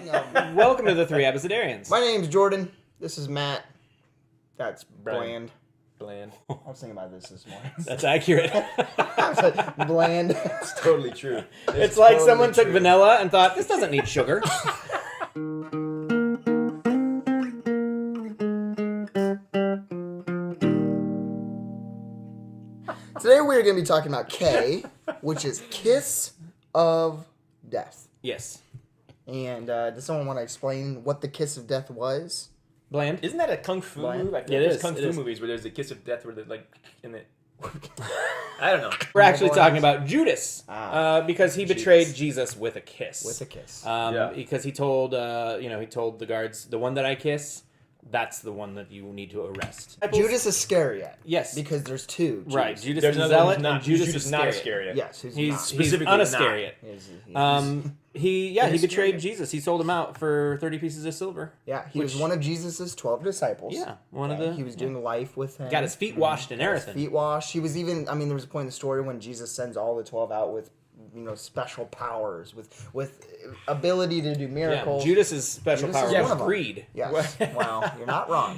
Welcome to the Three Abecedarians. My name's Jordan. This is Matt. That's Brian. bland. I was thinking about this morning. That's accurate. I was like, bland. It's totally true. It's like someone took vanilla and thought, this doesn't need sugar. Today we're going to be talking about K, which is Kiss of Death. Yes. And does someone want to explain what the Kiss of Death was? Bland? Isn't that a kung fu Bland? movie? I It think there's is, kung it fu is. movies where there's a kiss of death where they're like in it. I don't know. We're actually Boys. talking about Judas because he betrayed Judas. Jesus with a kiss. With a kiss. Yeah. Because he told, he told the guards, the one that I kiss, that's the one that you need to arrest. Judas Iscariot. Yes. Because there's two. Judas. Right. Judas There's the another one Zealot who's not. and Judas Judas not Iscariot. Iscariot. Yes, He's Specifically an not. Iscariot. He's He Iscariot. betrayed Jesus. He sold him out for 30 pieces of silver. Yeah, he was one of Jesus' 12 disciples. Yeah, one of the. He was doing life with him. Got his feet washed and everything. Feet washed. He was even. I mean, there was a point in the story when Jesus sends all the 12 out with, special powers, with ability to do Yeah, miracles. Judas's special Judas power is one was of them. greed. Yes. Wow, you're not wrong.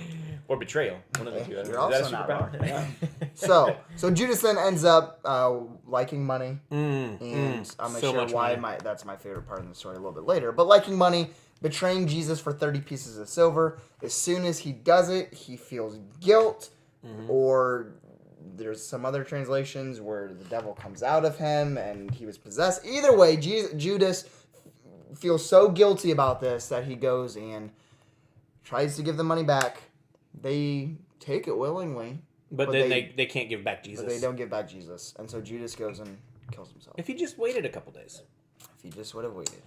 Or betrayal. One of the two. You're Is that also a not superpower? wrong. Yeah. So Judas then ends up liking money, and I'm gonna so share much why money. that's my favorite part of the story a little bit later. But liking money, betraying Jesus for 30 pieces of silver. As soon as he does it, he feels guilt, or there's some other translations where the devil comes out of him and he was possessed. Either way, Judas feels so guilty about this that he goes and tries to give the money back. They take it willingly. But then they can't give back Jesus. But they don't give back Jesus. And so Judas goes and kills himself. If he just waited a couple days. If he just would have waited.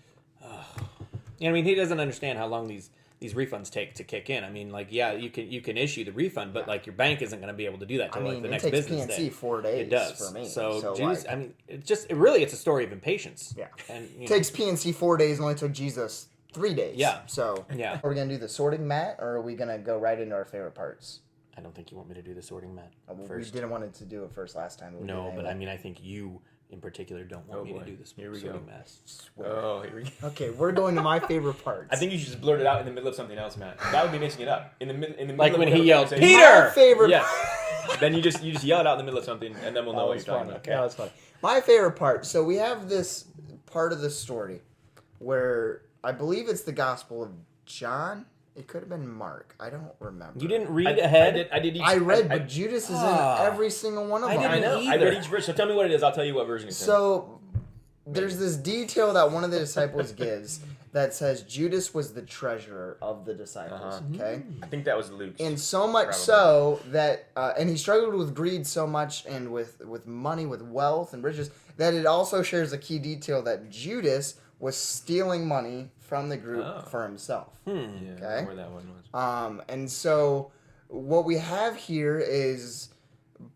I mean, he doesn't understand how long these refunds take to kick in. I mean, like, yeah, you can issue the refund, but like your bank isn't going to be able to do that till like the it next takes business PNC day. 4 days It does. for me. So like, Judas, I mean, it's a story of impatience. yeah. And It takes PNC 4 days and only took Jesus 3 days. Yeah. So Yeah. are we going to do the sorting, Matt, or are we going to go right into our favorite parts? I don't think you want me to do the sorting, Matt. We First. didn't want it to do it first last time. But we No, did but anyway. I mean, I think you in particular don't want me to do this. Here we sorting, go. Matt. Oh, here we go. Okay, we're going to my favorite parts. I think you should just blurt it out in the middle of something else, Matt. That would be mixing it up. In the middle Like of when whatever he yelled, conversation- "Peter!" My favorite Yeah. Then you just yell it out in the middle of something, and then we'll know what you're talking about. That was funny. My favorite part. So we have this part of the story where I believe it's the Gospel of John. It could have been Mark. I don't remember. You didn't read ahead? I did each. I read, but Judas is in every single one of them. didn't I know. I either. read each verse. So tell me what it is. I'll tell you what version it's in. So there's this detail that one of the disciples gives that says Judas was the treasurer of the disciples. Okay. I think that was Luke's. And so much Probably. so that, and he struggled with greed so much and with money, with wealth and riches, that it also shares a key detail that Judas was stealing money from the group for himself. Yeah, I Okay. don't know where that one was. And so what we have here is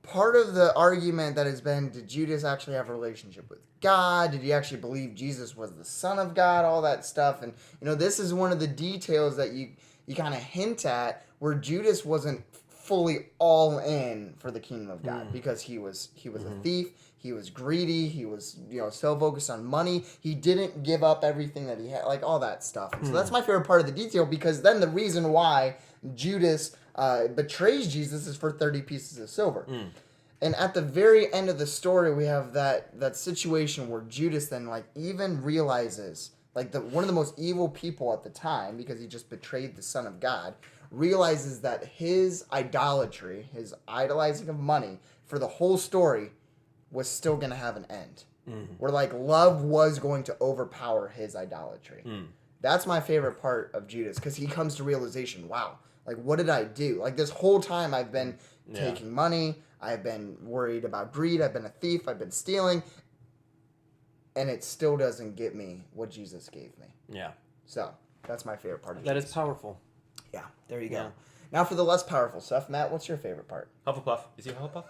part of the argument that has been, did Judas actually have a relationship with God? Did he actually believe Jesus was the Son of God? All that stuff. And, this is one of the details that you kind of hint at where Judas wasn't fully all in for the kingdom of God because he was a thief. He was greedy. He was, so focused on money. He didn't give up everything that he had, like all that stuff. And so that's my favorite part of the detail because then the reason why Judas betrays Jesus is for 30 pieces of silver. And at the very end of the story, we have that situation where Judas then even realizes, one of the most evil people at the time, because he just betrayed the Son of God, realizes that his idolatry, his idolizing of money for the whole story was still going to have an end. Where love was going to overpower his idolatry. That's my favorite part of Judas because he comes to realization, wow, what did I do? This whole time I've been taking money, I've been worried about greed, I've been a thief, I've been stealing, and it still doesn't get me what Jesus gave me. Yeah. So that's my favorite part of That Judas. is powerful. Yeah, there you go. Yeah. Now for the less powerful stuff, Matt, what's your favorite part? Hufflepuff. Is he a Hufflepuff?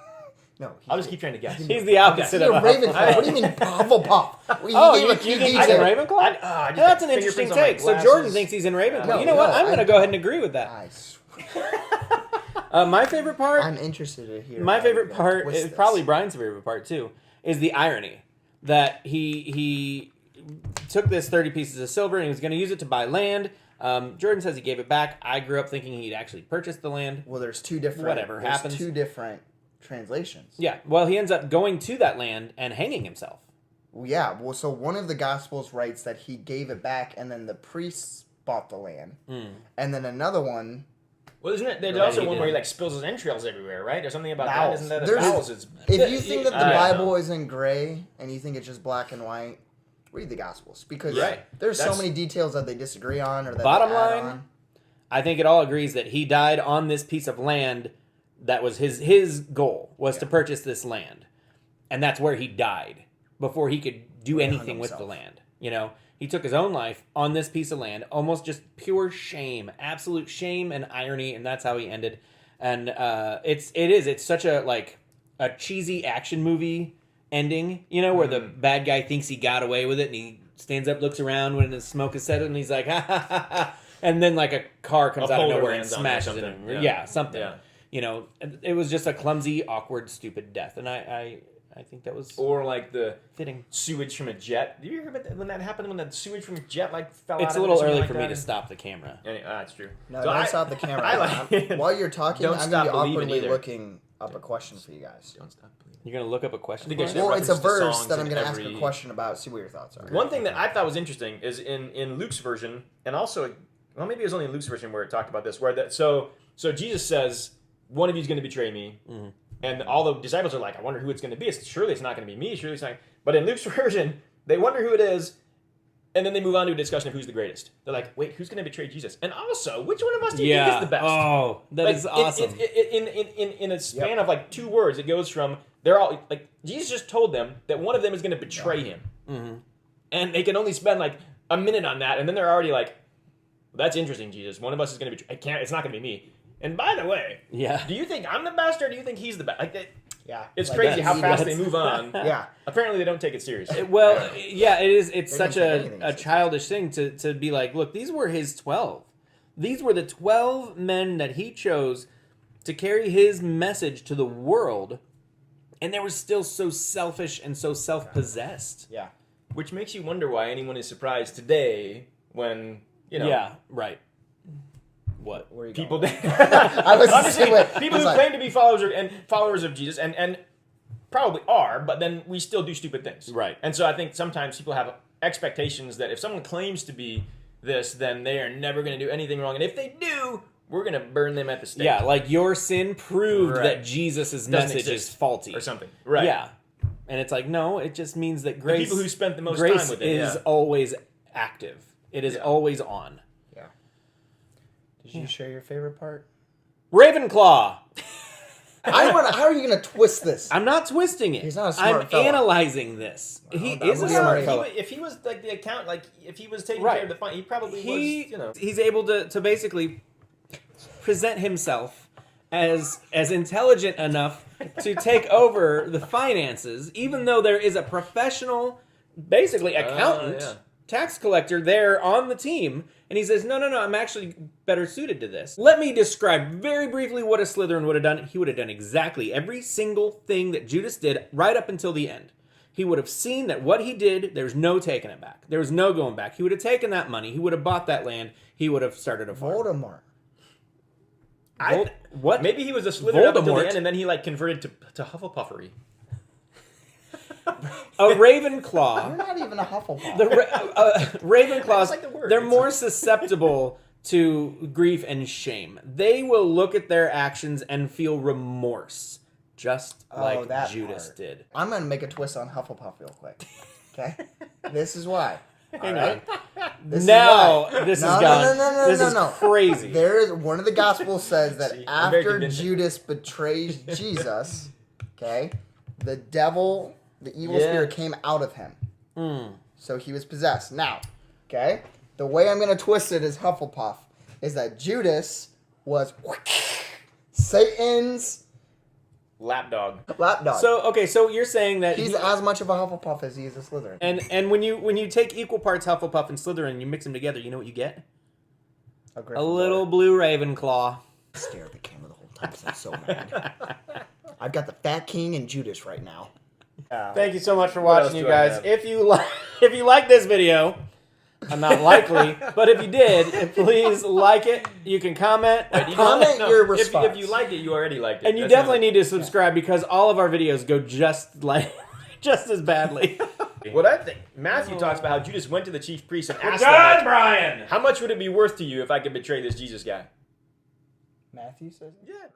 No, I'll just keep trying to guess. He's the opposite You're a of Ravenclaw. What do you mean Hufflepuff? Oh, gave you a key think he's detail. in Ravenclaw? just That's an got interesting fingerprints on my take. So glasses. Jordan thinks he's in Ravenclaw. No, you know what? no, I'm going to I- go ahead and agree with that. I swear. My favorite part, I'm interested to hear. my how you're favorite gonna part twist is this. probably Brian's favorite part too, is the irony that he took this 30 pieces of silver and he was going to use it to buy land. Jordan says he gave it back. I grew up thinking he'd actually purchased the land. Well, there's two different. Whatever happens. Two different translations. Yeah. Well, he ends up going to that land and hanging himself. Well, yeah. Well, so one of the Gospels writes that he gave it back, and then the priests bought the land, and then another one. Well, isn't it? There's Right, also he one did. where he like spills his entrails everywhere, right? There's something about that. Bowels. Isn't that There's- bowels? It's, If you think that the I don't Bible know. is in gray and you think it's just black and white, read the Gospels because Right. there's so That's- many details that they disagree on or that Bottom they add line, on. I think it all agrees that he died on this piece of land. That was his goal, was to purchase this land. And that's where he died before he could do Where he hung anything with the himself. land. You know, he took his own life on this piece of land, almost just pure shame, absolute shame and irony, and that's how he ended. And it's such a cheesy action movie ending, you know, where the bad guy thinks he got away with it, and he stands up, looks around when the smoke is settled, and he's like, ha ha ha ha, and then like a car comes A out of boulder nowhere and lands on him or smashes something. him. Yeah. Something. Yeah. You know, it was just a clumsy, awkward, stupid death, and I think that was Or like the fitting. sewage from a jet. Did you hear about that, when that happened? When the sewage from a jet like fell out? It's a of it or little something early like for me that? to stop the camera. That's true. No, So don't stop the camera. I like- While you're talking, Don't I'm stop going to be believing awkwardly either. looking up a question for you guys. Don't stop believing. You're gonna look up a question. I think for I us? should- Well, it's a reference to verse songs that I'm in going to ask every- a question about. See what your thoughts are. One thing that I thought was interesting is in Luke's version, and also, well, maybe it was only in Luke's version where it talked about this, where that so Jesus says, "One of you is going to betray me," and all the disciples are like, "I wonder who it's going to be. Surely it's not going to be me. Surely it's not." But in Luke's version, they wonder who it is, and then they move on to a discussion of who's the greatest. They're like, "Wait, who's going to betray Jesus? And also, which one of us do you think is the best?" Oh, that is awesome. In a span of like 2 words, it goes from they're all like Jesus just told them that one of them is going to betray him, and they can only spend like a minute on that, and then they're already like, well, "That's interesting, Jesus. One of us is going to betray. It's not going to be me." And by the way, Yeah. do you think I'm the best or do you think he's the best? Like, Yeah. it's Like, crazy that's- how fast that's- they move on. Yeah. Apparently, they don't take it seriously. Well, yeah, it is. It's They such don't take anything a seriously. childish thing to be like, look, these were his 12. These were the 12 men that he chose to carry his message to the world, and they were still so selfish and so self-possessed. Yeah. Which makes you wonder why anyone is surprised today when, you know, Yeah, right. What? Where are you people. going? I was I'm just saying, saying, people who claim to be followers of Jesus and probably are, but then we still do stupid things. Right. And so I think sometimes people have expectations that if someone claims to be this, then they are never going to do anything wrong. And if they do, we're going to burn them at the stake. Yeah, like your sin proved Right. that Jesus' message exist. is faulty. Or something. Right. Yeah. And it's like, no, it just means that grace, people who spent the most grace time with it, is yeah. always active. It is always on. Yeah. Did you share your favorite part? Ravenclaw. How are you going to twist this? I'm not twisting it. He's not a smart I'm fella. analyzing this. He that is a would be smart smart. fella. If he was like the account, like if he was taking Right. care of the fine, he probably He, was, you know. he's able to basically present himself as intelligent enough to take over the finances, even though there is a professional, basically accountant, yeah. tax collector there on the team, and he says, no, I'm actually better suited to this. Let me describe very briefly what a Slytherin would have done. He would have done exactly every single thing that Judas did right up until the end. He would have seen that what he did, there's no taking it back. There was no going back. He would have taken that money. He would have bought that land. He would have started a farm. Voldemort. What? Maybe he was a Slytherin up until Voldemort. the end, and then he like converted to Hufflepuffery. A Ravenclaw. You're not even a Hufflepuff. Ravenclaws, like the word. they're It's more susceptible to grief and shame. They will look at their actions and feel remorse, just like that Judas part. did. I'm going to make a twist on Hufflepuff real quick. Okay? This is why. Hang All on. right? This Now, is why. this is No, gone. no, This is crazy. There is one of the Gospels says that See, I'm very after convincing. Judas betrays Jesus, okay, the devil, the evil Yeah. spirit came out of him. So he was possessed. Now, okay, the way I'm going to twist it as Hufflepuff is that Judas was Satan's Lapdog. lapdog. So you're saying that He's as much of a Hufflepuff as he is a Slytherin. and when you take equal parts Hufflepuff and Slytherin and you mix them together, you know what you get? A little blue Ravenclaw. I stare at the camera the whole time 'cause I'm so mad. I've got the Fat King and Judas right now. Yeah. Thank you so much for What else watching, you do I guys. have? If you like this video, I'm not likely, but if you did, please like it. You can comment. Comment your response. If you liked it, you already liked it. And you definitely need to subscribe because all of our videos go just as badly. What I think, Matthew talks about how Judas went to the chief priests and asked Done, them, like, Brian. how much would it be worth to you if I could betray this Jesus guy? Matthew says it? Yeah.